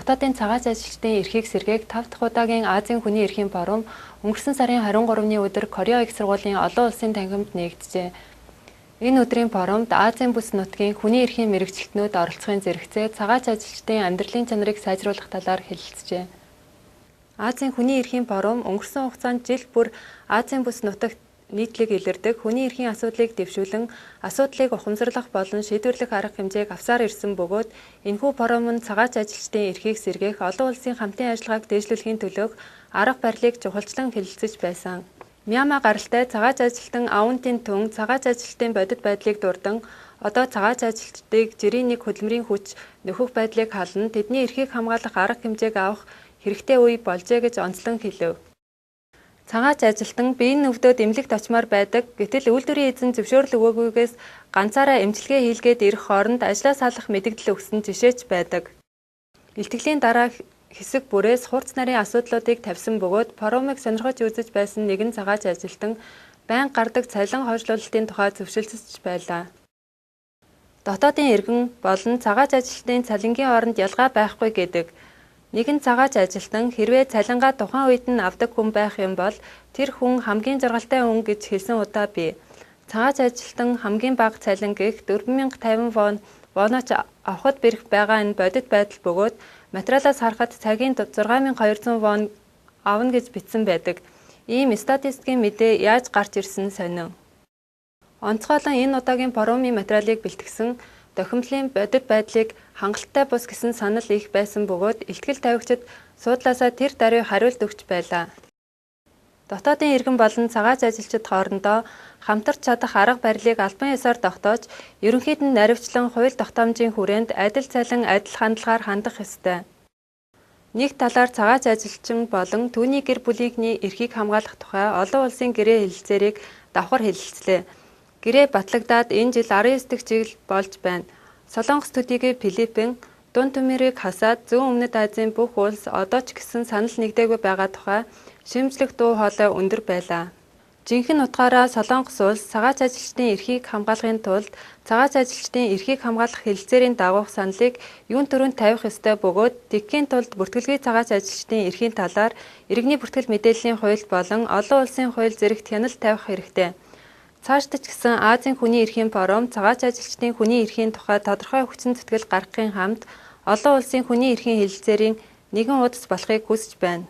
Дотоодын цагаач ажилчдын эрхийг сэргээх 5 дахь удаагийн Азийн хүний эрхийн форум өнгөрсөн сарын 23-ны өдөр Кореа их сургуулийн олон улсын танхимд нэгджээ. Энэ өдрийн форумд Азийн бүс нутгийн хүний эрхийн мэргэжилтнүүд оролцохын зэрэгцээ цагаач ажилчдын амьдралын чанарыг сайжруулах талаар хэлэлцжээ. Азийн хүний эрхийн форум өнгөрсөн хугацаанд жил бүр Азийн бүс нутагт нийтлэг илэрдэг хүний эрхийн асуудлыг дэвшүүлэн асуудлыг ухамсарлах болон шийдвэрлэх арга хэмжээг авсаар ирсэн бөгөөд энэхүү форум нь цагаач ажилчдын эрхийг сэргээх олон улсын хамтын ажиллагааг дэвшлүүлэхийн төлөөх арга барилыг чухалчлан хэлэлцэж байсан. Мьянма гаралтай цагаач ажилтан Аунтын түн цагаач ажилтны бодит байдлыг дурдан одоо цагаач ажилчдыг жирийн нэг хөдөлмөрийн хүч нөхөх байдлыг хална тэдний эрхийг хамгаалах арга хэмжээг авах хэрэгтэй үе болжээ гэж онцлон хэлэв. Цагаач ажилтан биеийн өвдөд эмнэлэгт очимоор байдаг гэтэл үйлдвэрийн эзэн зөвшөөрөл өгөөгүйгээс ганцаараа эмчилгээ хийлгээд ирэх хооронд ажлаа салах мэдэгдэл өгсөн жишээч байдаг. Илтгэлийн дараа хэсэг бүрээс хурц нарын асуудлуудыг тавьсан бөгөөд форумыг сонирхож үзэж байсан нэгэн цагаач ажилтан байнга гардаг цалин хойшлуулалтын тухай зөвшөлдсөж байлаа. Дотоодын иргэн болон цагаач ажилтны цалингийн хооронд ялгаа байхгүй гэдэг. Нэгэн цагаач ажилтан хэрвээ цалингаа тухайн үед нь авдаг хүн байх юм бол тэр хүн хамгийн жаргалтай хүн гэж хэлсэн удаа бий. Цагаач ажилтан хамгийн бага цалин гэх 4050 воноч авахд бэрх байгаа энэ бодит байдал бөгөөд материалаас харахад цагийн 6200 вон авна гэж бичсэн байдаг. Ийм статистикийн мэдээ яаж гарч ирсэн сонин. Онцгойлон энэ удаагийн форумын материалыг бэлтгэсэн тохиомлын бодит байдлыг хангалттай бус гэсэн санал их байсан бөгөөд илтгэл тавигчид суудлаасаа тэр даруй хариулт өгч байлаа. Дотоодын иргэн болон цагаач ажилчид хоорондоо хамтарч чадах арга барилыг албан ёсоор тогтоож, ерөнхийд нь наривчлан хууль тогтоомжийн хүрээнд адил цалин, адил хандлагаар хандах ёстой. Нэг талаар цагаач ажилчин болон түүний гэр бүлийн эрхийг хамгаалах тухай олон улсын гэрээ хэлэлцээрийг давхар хэлэлцлээ. Гэрээ батлагдаад энэ жил 19 дэх жил болж байна. Солонгос төдийгүй Филиппин, Дунд Түмэрийг хасаад зүүн өмнөд Азийн бүх улс одоо ч гэсэн санал нэгдээгүй байгаа тухай шимжлэх дуу хоолой өндөр байлаа. Жинхэнэ утгаараа Солонгос улс цагаач ажилчдын эрхийг хамгаалахын тулд цагаач ажилчдын эрхийг хамгаалах хэлэлцээрийн дагуух саналыг юун төрөнд тавих ёстой бөгөөд тэгхийн тулд бүртгэлгүй цагаач ажилчдын эрхийн талаар иргэний бүртгэл мэдээллийн хууль болон олон улсын хууль зэрэгт хяналт тавих хэрэгтэй. Цаашдаа ч гэсэн Азийн хүний эрхийн форум цагаач ажилчдын хүний эрхийн тухай тодорхой хүчин зүтгэл гаргахын хамт олон улсын хүний эрхийн хэлэлцээрийн нэгэн удас болохыг хүсэж байна.